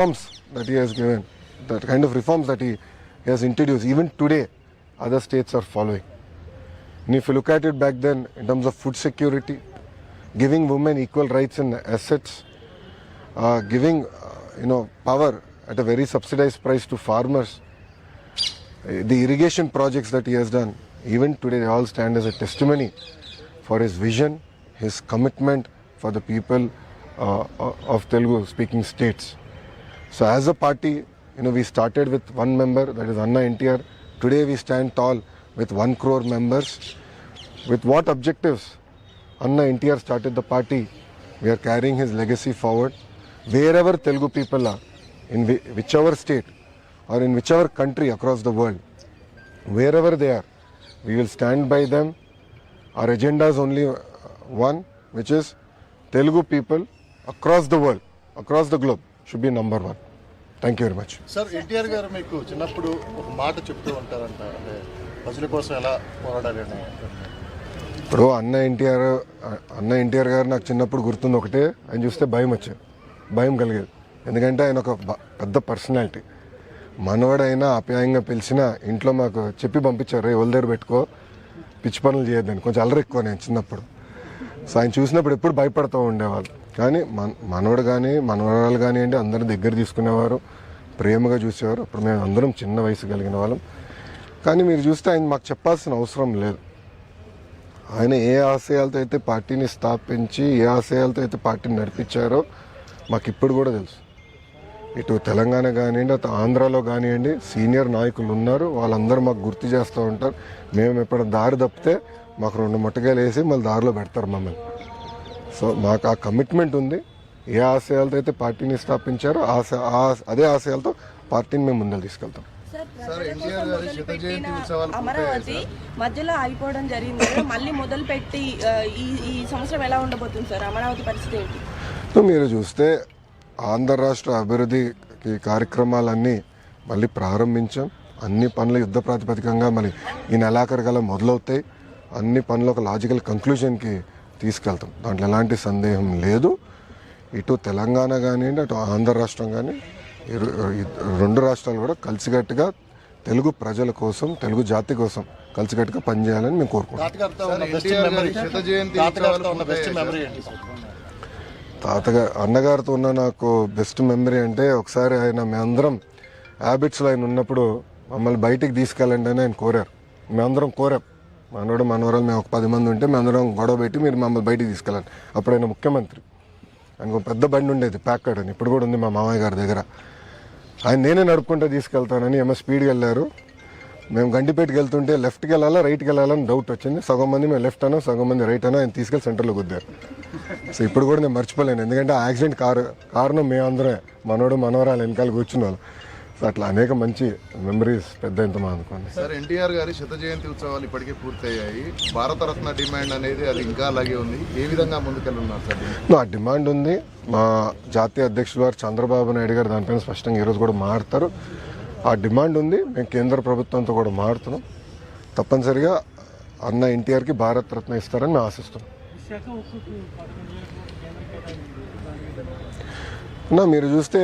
reforms that he has given, the kind of reforms that he has introduced, even today, other states are following. And if you look at it back then, in terms of food security, giving women equal rights in assets, giving power at a very subsidized price to farmers, the irrigation projects that he has done, even today they all stand as a testimony for his vision, his commitment for the people of Telugu speaking states. So as a party, we started with one member, that is Anna NTR. Today we stand tall with 1 crore members. With what objectives? Anna NTR started the party. We are carrying his legacy forward. Wherever Telugu people are, in whichever state or in whichever country across the world, wherever they are, we will stand by them. Our agenda is only one, which is Telugu people across the world, across the globe, should be number one. Thank you very much. Sir, NTR గారు మీకు చిన్నప్పుడు ఒక మాట చెప్తూ ఉంటారంట, అంటే ప్రజల కోసం ఎలా పోరాడాలి అని. ఇప్పుడు అన్న ఎన్టీఆర్ గారు నాకు చిన్నప్పుడు గుర్తుంది ఒకటే, ఆయన చూస్తే భయం కలిగేది. ఎందుకంటే ఆయన ఒక పెద్ద పర్సనాలిటీ. మనవాడైనా ఆప్యాయంగా పిలిచినా ఇంట్లో మాకు చెప్పి పంపించారు, రే ఒళ్ళ దగ్గర పెట్టుకో, పిచ్చి పనులు చేయొద్దని. కొంచెం అల్లరి ఎక్కువ నేను చిన్నప్పుడు. సో ఆయన చూసినప్పుడు ఎప్పుడు భయపడుతూ ఉండేవాళ్ళు. కానీ మనవడు కానీ మనవరాలు కానివ్వండి అందరూ దగ్గర తీసుకునేవారు, ప్రేమగా చూసేవారు. అప్పుడు మేము అందరం చిన్న వయసు కలిగిన వాళ్ళం. కానీ మీరు చూస్తే ఆయన మాకు చెప్పాల్సిన అవసరం లేదు. ఆయన ఏ ఆశయాలతో అయితే పార్టీని స్థాపించి, ఏ ఆశయాలతో అయితే పార్టీని నడిపించారో మాకు ఇప్పుడు కూడా తెలుసు. ఇటు తెలంగాణ కానివ్వండి, అటు ఆంధ్రాలో కానివ్వండి సీనియర్ నాయకులు ఉన్నారు. వాళ్ళందరూ మాకు గుర్తు చేస్తూ ఉంటారు. మేము ఎప్పుడు దారి తప్పితే మాకు 2 ముట్టకాయలు వేసి మళ్ళీ దారిలో పెడతారు మమ్మల్ని. సో మాకు ఆ కమిట్మెంట్ ఉంది. ఏ ఆశయాలతో అయితే పార్టీని స్థాపించారో అదే ఆశయాలతో పార్టీని మేము ముందరు తీసుకెళ్తాం. అమరావతి మధ్యలో ఆగిపోవడం జరిగింది, మళ్ళీ మొదలు పెట్టి ఈ సంవత్సరం ఎలా ఉండబోతుంది సార్? అమరావతి పరిస్థితి ఏంటి? సో మీరు చూస్తే ఆంధ్ర రాష్ట్ర అభివృద్ధి కార్యక్రమాలన్నీ మళ్ళీ ప్రారంభించాం. అన్ని పనులు యుద్ధ ప్రాతిపదికంగా మళ్ళీ ఈ నెలాఖరు గల మొదలవుతాయి. అన్ని పనులు ఒక లాజికల్ కంక్లూజన్కి తీసుకెళ్తాం. దాంట్లో ఎలాంటి సందేహం లేదు. ఇటు తెలంగాణ కానివ్వండి, అటు ఆంధ్ర రాష్ట్రం కానీ, 2 రాష్ట్రాలు కూడా కలిసికట్టుగా తెలుగు ప్రజల కోసం, తెలుగు జాతి కోసం కలిసికట్టుగా పనిచేయాలని మేము కోరుకుంటాం. అన్నగారితో ఉన్న నాకు బెస్ట్ మెమరీ అంటే, ఒకసారి ఆయన మేమందరం హ్యాబిట్స్లో ఆయన ఉన్నప్పుడు మమ్మల్ని బయటికి తీసుకెళ్ళండి అని ఆయన కోరారు. మేమందరం కోరాం. మనవరాలు మేము ఒక 10 మంది ఉంటే మేమందరం గొడవ పెట్టి మీరు మమ్మల్ని బయటికి తీసుకెళ్ళండి. అప్పుడు ఆయన ముఖ్యమంత్రి. ఆయనకు ఒక పెద్ద బండి ఉండేది, ప్యాకర్డ్ అని, ఇప్పుడు కూడా ఉంది మా మామయ్య గారి దగ్గర. ఆయన నేనే నడుపుకుంటూ తీసుకెళ్తానని ఏమో స్పీడ్గా వెళ్ళారు. మేము గండిపేటకి వెళ్తుంటే లెఫ్ట్కి వెళ్ళాలా రైట్కి వెళ్ళాలని డౌట్ వచ్చింది. సగం మంది మేము లెఫ్ట్ అనో, సగం మంది రైట్ అనో ఆయన తీసుకెళ్ళి సెంటర్లో గుద్దారు. సో ఇప్పుడు కూడా నేను మర్చిపోలేను. ఎందుకంటే ఆ యాక్సిడెంట్ కారణం మేమందరమే, మనవరాలు వెనకాల కూర్చున్న వాళ్ళు. సో అట్లా అనేక మంచి మెమరీస్ పెద్ద ఎంతమా అనుకోండి. సార్, ఎన్టీఆర్ గారి 100వ జయంతి ఉత్సవాలు ఇప్పటికే పూర్తయ్యాయి. భారతరత్న డిమాండ్ అనేది అది ఇంకా అలాగే ఉంది. ఏ విధంగా ముందుకెళ్ళున్నారు సార్? ఆ డిమాండ్ ఉంది. మా జాతీయ అధ్యక్షులు వారు చంద్రబాబు నాయుడు గారు దానిపైన స్పష్టంగా ఈరోజు కూడా మాట్లాడతారు. ఆ డిమాండ్ ఉంది. మేము కేంద్ర ప్రభుత్వంతో కూడా మాట్లాడుతున్నాం. తప్పనిసరిగా అన్న ఎన్టీఆర్కి భారతరత్న ఇస్తారని మేము ఆశిస్తున్నాం. మీరు చూస్తే